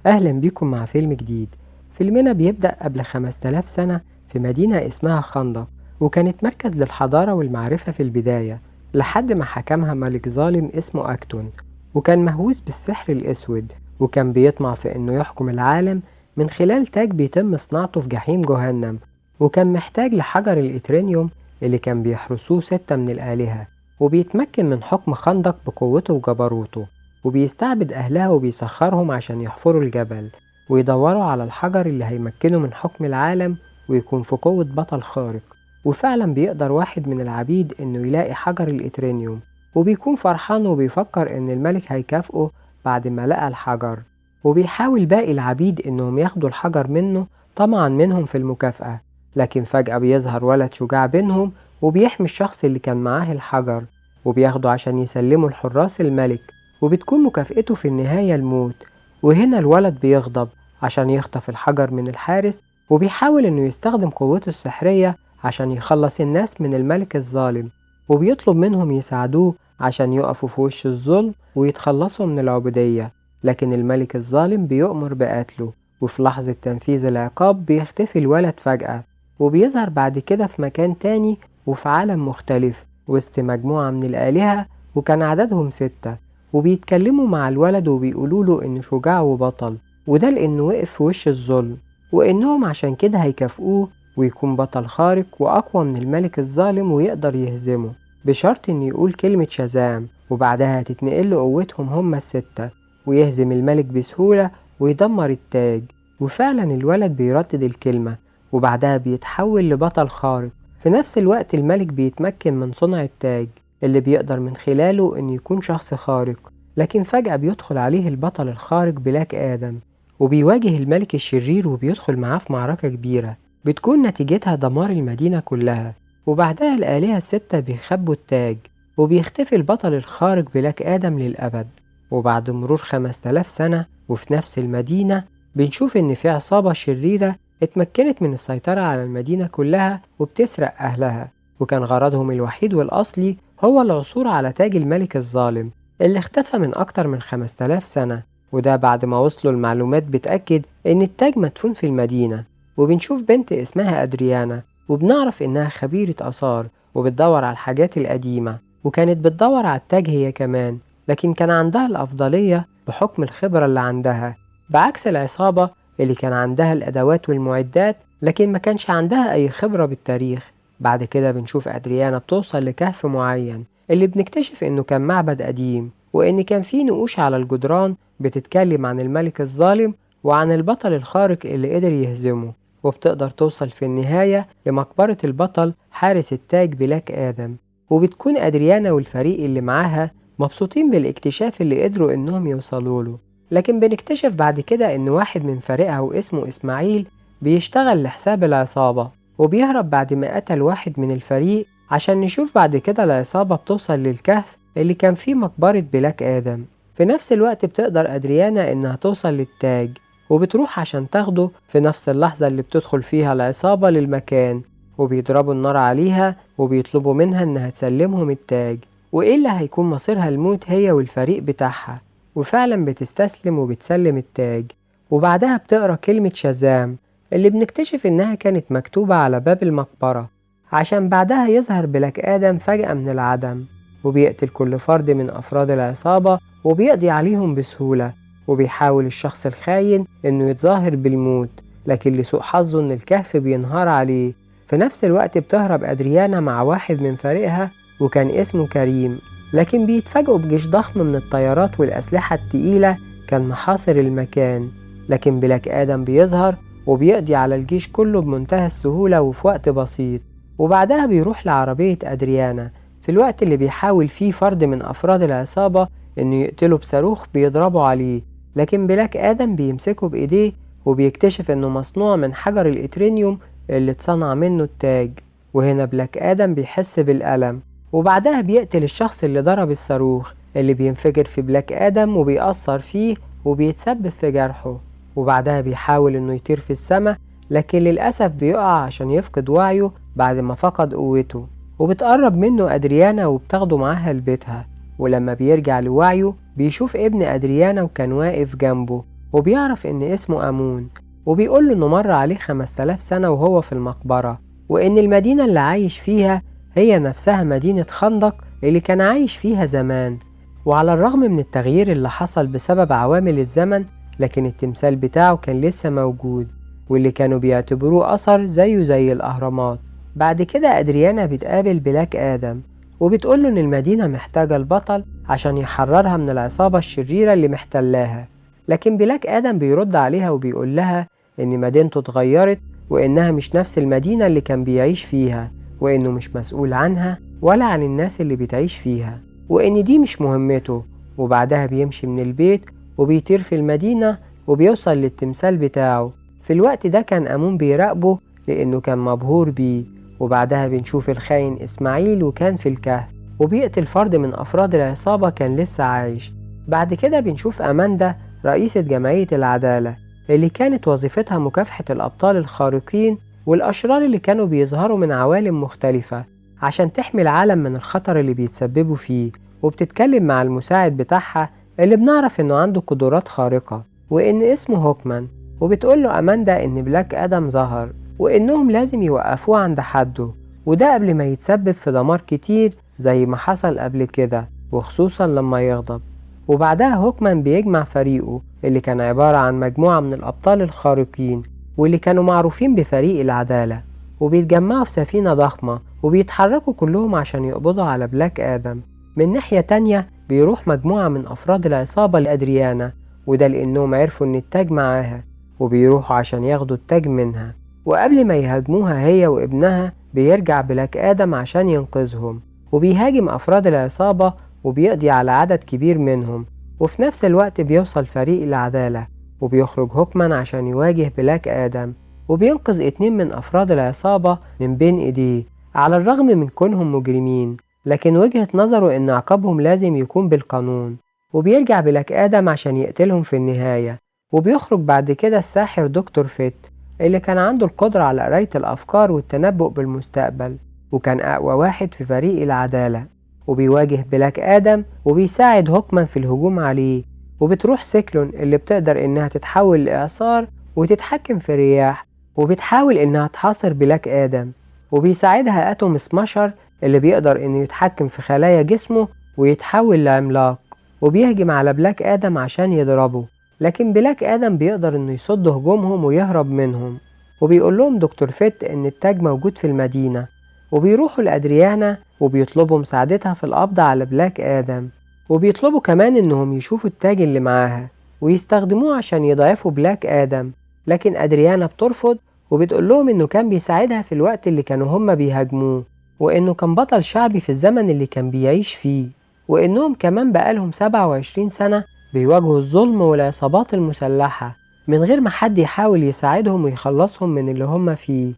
أهلا بيكم مع فيلم جديد. فيلمنا بيبدأ قبل 5000 سنة في مدينة اسمها خندق، وكانت مركز للحضارة والمعرفة في البداية، لحد ما حكمها ملك ظالم اسمه أكتون، وكان مهووس بالسحر الأسود، وكان بيطمع في إنه يحكم العالم من خلال تاج بيتم صناعته في جحيم جهنم، وكان محتاج لحجر الإترينيوم اللي كان بيحرسوه 6 من الآلهة، وبيتمكن من حكم خندق بقوته وجبروته، وبيستعبد أهلها وبيسخرهم عشان يحفروا الجبل ويدوروا على الحجر اللي هيمكنه من حكم العالم ويكون في قوة بطل خارق. وفعلا بيقدر واحد من العبيد إنه يلاقي حجر الإترينيوم، وبيكون فرحان وبيفكر إن الملك هيكافئه بعد ما لقى الحجر، وبيحاول باقي العبيد إنهم ياخدوا الحجر منه طمعا منهم في المكافأة. لكن فجأة بيظهر ولد شجاع بينهم وبيحمي الشخص اللي كان معاه الحجر، وبياخده عشان يسلمه لحراس الملك، وبتكون مكافئته في النهاية الموت. وهنا الولد بيغضب عشان يخطف الحجر من الحارس، وبيحاول انه يستخدم قوته السحرية عشان يخلص الناس من الملك الظالم، وبيطلب منهم يساعدوه عشان يقفوا في وش الظلم ويتخلصوا من العبودية. لكن الملك الظالم بيؤمر بقتله، وفي لحظة تنفيذ العقاب بيختفي الولد فجأة، وبيظهر بعد كده في مكان تاني وفي عالم مختلف وسط مجموعة من الآلهة، وكان عددهم 6، وبيتكلموا مع الولد وبيقولوله إنه شجاع وبطل، وده لأنه وقف في وش الظلم، وإنهم عشان كده هيكافئوه ويكون بطل خارق وأقوى من الملك الظالم ويقدر يهزمه، بشرط إنه يقول كلمة شازام، وبعدها هتتنقل قوتهم هما ال6 ويهزم الملك بسهولة ويدمر التاج. وفعلا الولد بيردد الكلمة، وبعدها بيتحول لبطل خارق. في نفس الوقت الملك بيتمكن من صنع التاج اللي بيقدر من خلاله إنه يكون شخص خارق. لكن فجأة بيدخل عليه البطل الخارق بلاك آدم، وبيواجه الملك الشرير وبيدخل معاه في معركة كبيرة بتكون نتيجتها دمار المدينة كلها. وبعدها الآلهة ال6 بيخبوا التاج، وبيختفي البطل الخارق بلاك آدم للأبد. وبعد مرور 5000 سنة وفي نفس المدينة بنشوف إن في عصابة شريرة اتمكنت من السيطرة على المدينة كلها وبتسرق أهلها، وكان غرضهم الوحيد والأصلي هو العثور على تاج الملك الظالم اللي اختفى من أكتر من 5000 سنة. وده بعد ما وصلوا المعلومات بتأكد إن التاج مدفون في المدينة. وبنشوف بنت اسمها أدريانا، وبنعرف إنها خبيرة آثار وبتدور على الحاجات القديمة، وكانت بتدور على التاج هي كمان، لكن كان عندها الأفضلية بحكم الخبرة اللي عندها، بعكس العصابة اللي كان عندها الأدوات والمعدات لكن ما كانش عندها أي خبرة بالتاريخ. بعد كده بنشوف أدريانا بتوصل لكهف معين اللي بنكتشف إنه كان معبد قديم، وإن كان فيه نقوش على الجدران بتتكلم عن الملك الظالم وعن البطل الخارق اللي قدر يهزمه. وبتقدر توصل في النهاية لمقبرة البطل حارس التاج بلاك آدم، وبتكون أدريانا والفريق اللي معاها مبسوطين بالاكتشاف اللي قدروا إنهم يوصلوا له. لكن بنكتشف بعد كده إن واحد من فريقها واسمه إسماعيل بيشتغل لحساب العصابة، وبيهرب بعد ما قتل واحد من الفريق، عشان نشوف بعد كده العصابة بتوصل للكهف اللي كان فيه مقبرة بلاك آدم. في نفس الوقت بتقدر أدريانا إنها توصل للتاج، وبتروح عشان تاخده في نفس اللحظة اللي بتدخل فيها العصابة للمكان، وبيضربوا النار عليها وبيطلبوا منها إنها تسلمهم التاج، وإلا هيكون مصيرها الموت هي والفريق بتاعها. وفعلا بتستسلم وبتسلم التاج، وبعدها بتقرأ كلمة شازام اللي بنكتشف إنها كانت مكتوبة على باب المقبرة، عشان بعدها يظهر بلاك آدم فجأة من العدم، وبيقتل كل فرد من أفراد العصابة وبيقضي عليهم بسهولة. وبيحاول الشخص الخاين إنه يتظاهر بالموت، لكن لسوء حظه إن الكهف بينهار عليه. في نفس الوقت بتهرب أدريانا مع واحد من فريقها وكان اسمه كريم، لكن بيتفاجئوا بجيش ضخم من الطيارات والأسلحة التقيلة كان محاصر المكان. لكن بلاك آدم بيظهر وبيقضي على الجيش كله بمنتهى السهولة وفي وقت بسيط. وبعدها بيروح لعربية أدريانا في الوقت اللي بيحاول فيه فرد من أفراد العصابة إنه يقتله بصاروخ بيضربوا عليه، لكن بلاك آدم بيمسكه بإيديه وبيكتشف إنه مصنوع من حجر الإترينيوم اللي اتصنع منه التاج. وهنا بلاك آدم بيحس بالألم، وبعدها بيقتل الشخص اللي ضرب الصاروخ اللي بينفجر في بلاك آدم وبيأثر فيه وبيتسبب في جرحه. وبعدها بيحاول إنه يطير في السماء، لكن للأسف بيقع عشان يفقد وعيه بعد ما فقد قوته. وبتقرب منه أدريانا وبتاخده معاها لبيتها، ولما بيرجع لوعيه بيشوف ابن أدريانا وكان واقف جنبه، وبيعرف إن اسمه أمون، وبيقوله إنه مر عليه 5000 سنة وهو في المقبرة، وإن المدينة اللي عايش فيها هي نفسها مدينة خندق اللي كان عايش فيها زمان. وعلى الرغم من التغيير اللي حصل بسبب عوامل الزمن، لكن التمثال بتاعه كان لسه موجود، واللي كانوا بيعتبروه أثر زيه زي الأهرامات. بعد كده أدريانا بتقابل بلاك آدم، وبتقوله إن المدينة محتاجة البطل عشان يحررها من العصابة الشريرة اللي محتلاها. لكن بلاك آدم بيرد عليها وبيقول لها إن مدينته اتغيرت، وإنها مش نفس المدينة اللي كان بيعيش فيها، وإنه مش مسؤول عنها ولا عن الناس اللي بتعيش فيها، وإن دي مش مهمته. وبعدها بيمشي من البيت وبيطير في المدينة وبيوصل للتمثال بتاعه. في الوقت ده كان أمون بيراقبه لأنه كان مبهور بيه. وبعدها بنشوف الخاين إسماعيل وكان في الكهف وبيقتل فرد من أفراد العصابة كان لسه عايش. بعد كده بنشوف أماندا رئيسة جمعية العدالة اللي كانت وظيفتها مكافحة الأبطال الخارقين والأشرار اللي كانوا بيظهروا من عوالم مختلفة عشان تحمي العالم من الخطر اللي بيتسببوا فيه. وبتتكلم مع المساعد بتاعها اللي بنعرف إنه عنده قدرات خارقة وإن اسمه هوكمان، وبتقوله أماندا إن بلاك آدم ظهر وإنهم لازم يوقفوه عند حده، وده قبل ما يتسبب في دمار كتير زي ما حصل قبل كده، وخصوصا لما يغضب. وبعدها هوكمان بيجمع فريقه اللي كان عبارة عن مجموعة من الأبطال الخارقين واللي كانوا معروفين بفريق العدالة، وبيتجمعوا في سفينة ضخمة وبيتحركوا كلهم عشان يقبضوا على بلاك آدم. من ناحية تانية بيروح مجموعة من أفراد العصابة لأدريانا، وده لأنهم عرفوا إن التاج معاها، وبيروحوا عشان ياخدوا التاج منها. وقبل ما يهاجموها هي وابنها بيرجع بلاك آدم عشان ينقذهم، وبيهاجم أفراد العصابة وبيقضي على عدد كبير منهم. وفي نفس الوقت بيوصل فريق العدالة وبيخرج هوكمان عشان يواجه بلاك آدم، وبينقذ 2 من أفراد العصابة من بين إيديه على الرغم من كونهم مجرمين، لكن وجهة نظره إن عقابهم لازم يكون بالقانون. وبيرجع بلاك آدم عشان يقتلهم في النهاية. وبيخرج بعد كده الساحر دكتور فيت اللي كان عنده القدرة على قراية الأفكار والتنبؤ بالمستقبل، وكان أقوى واحد في فريق العدالة. وبيواجه بلاك آدم وبيساعد هوكمان في الهجوم عليه. وبتروح سيكلون اللي بتقدر إنها تتحول لإعصار وتتحكم في الرياح، وبتحاول إنها تحاصر بلاك آدم. وبيساعدها أتوم سماشر اللي بيقدر إنه يتحكم في خلايا جسمه ويتحول لعملاق، وبيهجم على بلاك آدم عشان يضربه. لكن بلاك آدم بيقدر إنه يصد هجومهم ويهرب منهم. وبيقول لهم دكتور فيت إن التاج موجود في المدينة، وبيروحوا لأدريانا وبيطلبوا مساعدتها في القبض على بلاك آدم. وبيطلبوا كمان إنهم يشوفوا التاج اللي معاها ويستخدموه عشان يضعفوا بلاك آدم. لكن أدريانا بترفض وبتقول لهم إنه كان بيساعدها في الوقت اللي كانوا هما بيهاجموه، وإنه كان بطل شعبي في الزمن اللي كان بيعيش فيه، وإنهم كمان بقالهم 27 سنة بيواجهوا الظلم والعصابات المسلحة من غير ما حد يحاول يساعدهم ويخلصهم من اللي هما فيه.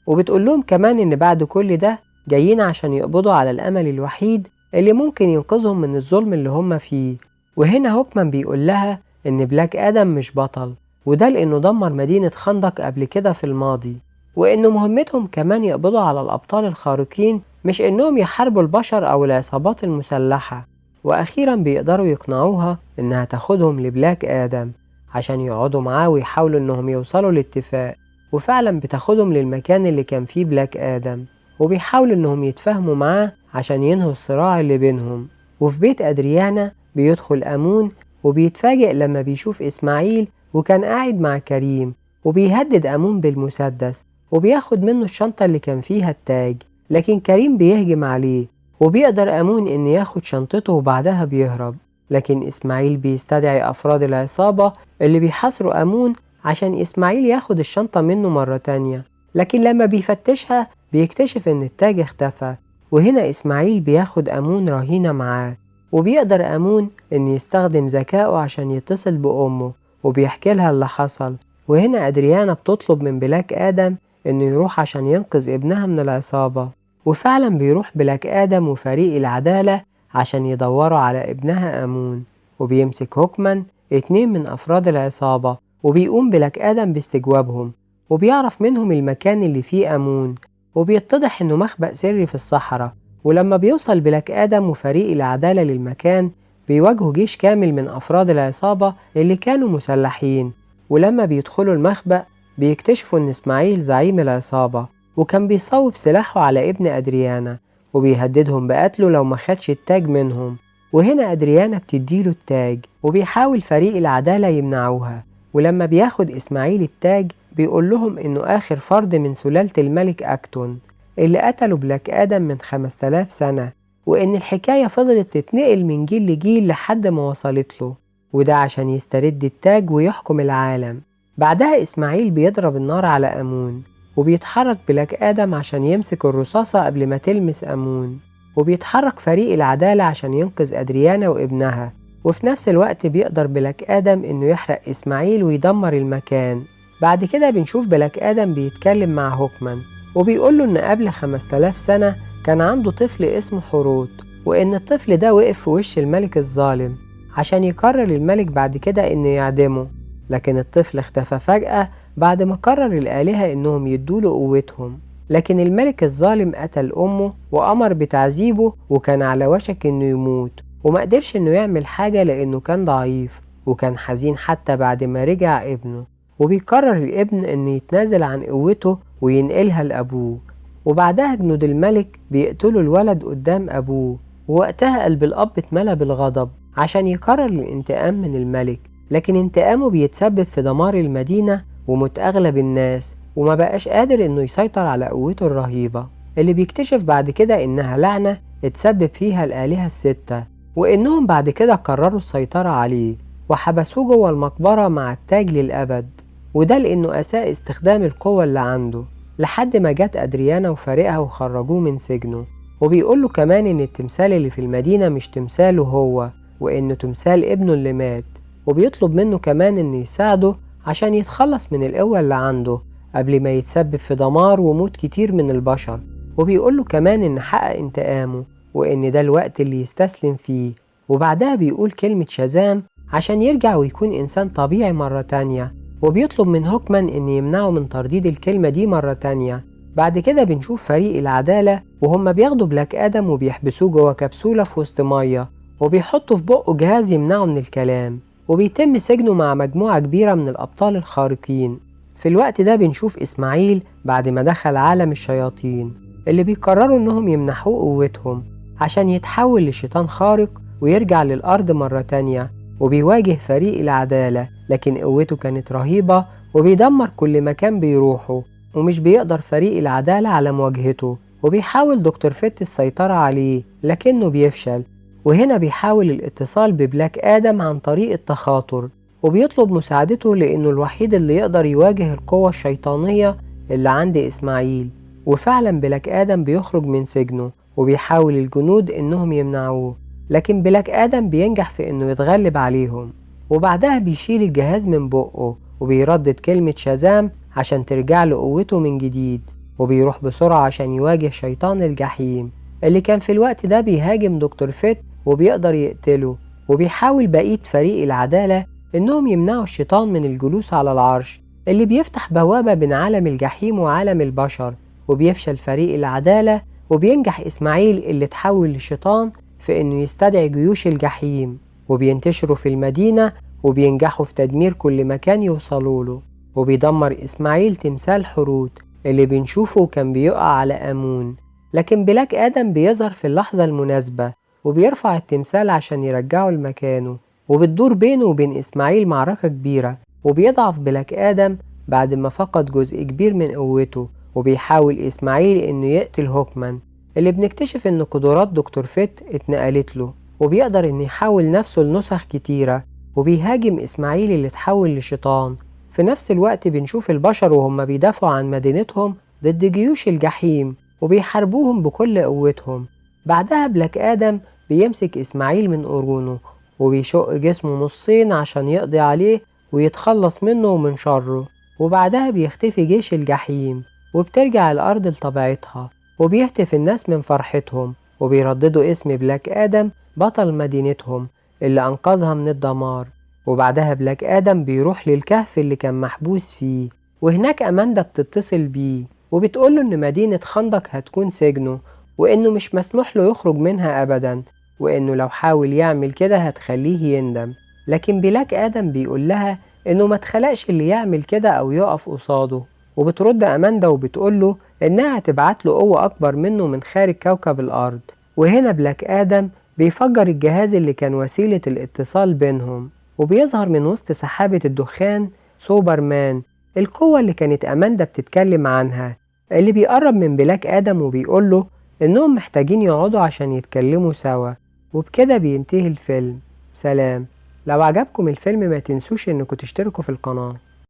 وبتقول لهم كمان إن بعد كل ده جايين عشان يقبضوا على الأمل الوحيد اللي ممكن ينقذهم من الظلم اللي هما فيه. وهنا هوكمان بيقول لها إن بلاك آدم مش بطل، وده لأنه دمر مدينة خندق قبل كده في الماضي، وإنه مهمتهم كمان يقبضوا على الأبطال الخارقين مش إنهم يحاربوا البشر أو العصابات المسلحة. وأخيرا بيقدروا يقنعوها إنها تاخدهم لبلاك آدم عشان يقعدوا معاه ويحاولوا إنهم يوصلوا لاتفاق. وفعلا بتاخدهم للمكان اللي كان فيه بلاك آدم، وبيحاولوا إنهم يتفاهموا معاه عشان ينهوا الصراع اللي بينهم. وفي بيت أدريانا بيدخل أمون وبيتفاجئ لما بيشوف إسماعيل وكان قاعد مع كريم، وبيهدد أمون بالمسدس وبياخد منه الشنطة اللي كان فيها التاج. لكن كريم بيهجم عليه وبيقدر أمون إن ياخد شنطته وبعدها بيهرب. لكن إسماعيل بيستدعي أفراد العصابة اللي بيحاصروا أمون عشان إسماعيل ياخد الشنطة منه مرة تانية. لكن لما بيفتشها بيكتشف إن التاج اختفى. وهنا إسماعيل بياخد أمون رهينة معاه، وبيقدر أمون إن يستخدم ذكائه عشان يتصل بأمه وبيحكي لها اللي حصل. وهنا أدريانا بتطلب من بلاك آدم إنه يروح عشان ينقذ ابنها من العصابة. وفعلا بيروح بلاك آدم وفريق العدالة عشان يدوروا على ابنها أمون. وبيمسك هوكمان 2 من أفراد العصابة، وبيقوم بلاك آدم باستجوابهم وبيعرف منهم المكان اللي فيه أمون، وبيتضح إنه مخبأ سري في الصحراء. ولما بيوصل بلاك آدم وفريق العدالة للمكان بيواجهوا جيش كامل من أفراد العصابة اللي كانوا مسلحين، ولما بيدخلوا المخبأ بيكتشفوا إن إسماعيل زعيم العصابة، وكان بيصوب سلاحه على ابن أدريانا وبيهددهم بقتله لو ما خدش التاج منهم. وهنا أدريانا بتديله التاج، وبيحاول فريق العدالة يمنعوها. ولما بياخد إسماعيل التاج بيقول لهم إنه آخر فرد من سلالة الملك أكتون اللي قتلوا بلاك آدم من 5000 سنة، وإن الحكاية فضلت تتنقل من جيل لجيل لحد ما وصلت له، وده عشان يسترد التاج ويحكم العالم. بعدها إسماعيل بيضرب النار على أمون، وبيتحرك بلاك آدم عشان يمسك الرصاصة قبل ما تلمس أمون، وبيتحرك فريق العدالة عشان ينقذ أدريانا وابنها. وفي نفس الوقت بيقدر بلاك آدم إنه يحرق إسماعيل ويدمر المكان. بعد كده بنشوف بلاك آدم بيتكلم مع هوكمان وبيقوله إن قبل 5000 سنة كان عنده طفل اسمه حروت، وإن الطفل ده وقف في وش الملك الظالم عشان يقرر الملك بعد كده إنه يعدمه، لكن الطفل اختفى فجأة بعد ما قرر الآلهة إنهم يدوله قوتهم. لكن الملك الظالم قتل أمه وأمر بتعذيبه، وكان على وشك إنه يموت، وما قدرش إنه يعمل حاجة لأنه كان ضعيف وكان حزين حتى بعد ما رجع ابنه. وبيقرر الابن إنه يتنازل عن قوته وينقلها لأبوه، وبعدها جنود الملك بيقتلوا الولد قدام أبوه. ووقتها قلب الأب اتملى بالغضب عشان يقرر الانتقام من الملك، لكن انتقامه بيتسبب في دمار المدينة وموت أغلب الناس، وما بقاش قادر إنه يسيطر على قوته الرهيبة اللي بيكتشف بعد كده إنها لعنة اتسبب فيها الآلهة الستة، وإنهم بعد كده قرروا السيطرة عليه وحبسوه جوه المقبرة مع التاج للأبد، وده لأنه أساء استخدام القوة اللي عنده، لحد ما جت أدريانا وفريقها وخرجوه من سجنه. وبيقوله كمان إن التمثال اللي في المدينة مش تمثاله هو، وإنه تمثال ابنه اللي مات، وبيطلب منه كمان إنه يساعده عشان يتخلص من القوة اللي عنده قبل ما يتسبب في دمار وموت كتير من البشر. وبيقوله كمان إن حقق انتقامه وإن ده الوقت اللي يستسلم فيه. وبعدها بيقول كلمة شازام عشان يرجع ويكون إنسان طبيعي مرة تانية، وبيطلب من هوكمان إن يمنعه من ترديد الكلمة دي مرة تانية. بعد كده بنشوف فريق العدالة وهم بياخدوا بلاك آدم وبيحبسوه جوه كبسولة في وسط مية، وبيحطوا في بقه جهاز يمنعه من الكلام، وبيتم سجنه مع مجموعة كبيرة من الأبطال الخارقين. في الوقت ده بنشوف إسماعيل بعد ما دخل عالم الشياطين اللي بيقرروا إنهم يمنحوه قوتهم عشان يتحول لشيطان خارق ويرجع للأرض مرة تانية، وبيواجه فريق العدالة، لكن قوته كانت رهيبة وبيدمر كل مكان بيروحه، ومش بيقدر فريق العدالة على مواجهته. وبيحاول دكتور فيت السيطرة عليه لكنه بيفشل، وهنا بيحاول الاتصال ببلاك آدم عن طريق التخاطر، وبيطلب مساعدته لأنه الوحيد اللي يقدر يواجه القوة الشيطانية اللي عند إسماعيل. وفعلا بلاك آدم بيخرج من سجنه وبيحاول الجنود إنهم يمنعوه، لكن بلاك آدم بينجح في إنه يتغلب عليهم. وبعدها بيشيل الجهاز من بقه وبيردد كلمة شازام عشان ترجع له قوته من جديد، وبيروح بسرعة عشان يواجه شيطان الجحيم اللي كان في الوقت ده بيهاجم دكتور فيت وبيقدر يقتله. وبيحاول بقية فريق العدالة إنهم يمنعوا الشيطان من الجلوس على العرش اللي بيفتح بوابة بين عالم الجحيم وعالم البشر، وبيفشل فريق العدالة، وبينجح إسماعيل اللي تحول لشيطان في إنه يستدعي جيوش الجحيم، وبينتشروا في المدينة وبينجحوا في تدمير كل مكان يوصلوا له. وبيدمر إسماعيل تمثال حروت اللي بنشوفه كان بيقع على أمون، لكن بلاك آدم بيظهر في اللحظة المناسبة وبيرفع التمثال عشان يرجعه لمكانه، وبتدور بينه وبين إسماعيل معركة كبيرة، وبيضعف بلاك آدم بعد ما فقد جزء كبير من قوته. وبيحاول إسماعيل إنه يقتل هوكمان اللي بنكتشف إن قدرات دكتور فيت اتنقلت له، وبيقدر إنه يحول نفسه لنسخ كتيرة، وبيهاجم إسماعيل اللي اتحول لشيطان. في نفس الوقت بنشوف البشر وهم بيدافعوا عن مدينتهم ضد جيوش الجحيم وبيحاربوهم بكل قوتهم. بعدها بلاك آدم بيمسك إسماعيل من قرونه وبيشق جسمه نصين عشان يقضي عليه ويتخلص منه ومن شره. وبعدها بيختفي جيش الجحيم وبترجع الأرض لطبيعتها، وبيهتف الناس من فرحتهم وبيرددوا اسم بلاك آدم بطل مدينتهم اللي أنقذها من الدمار. وبعدها بلاك آدم بيروح للكهف اللي كان محبوس فيه، وهناك أماندا بتتصل بيه وبتقوله إن مدينة خندق هتكون سجنه، وإنه مش مسموح له يخرج منها أبدا، وإنه لو حاول يعمل كده هتخليه يندم. لكن بلاك آدم بيقول لها إنه ما اتخلقش اللي يعمل كده أو يقف قصاده. وبترد أماندا وبتقوله إنها هتبعت له قوة أكبر منه من خارج كوكب الأرض. وهنا بلاك آدم بيفجر الجهاز اللي كان وسيلة الاتصال بينهم، وبيظهر من وسط سحابة الدخان سوبرمان، القوة اللي كانت أماندا بتتكلم عنها، اللي بيقرب من بلاك آدم وبيقوله إنهم محتاجين يقعدوا عشان يتكلموا سوا. وبكده بينتهي الفيلم. سلام. لو عجبكم الفيلم ما تنسوش إنكم تشتركوا في القناة.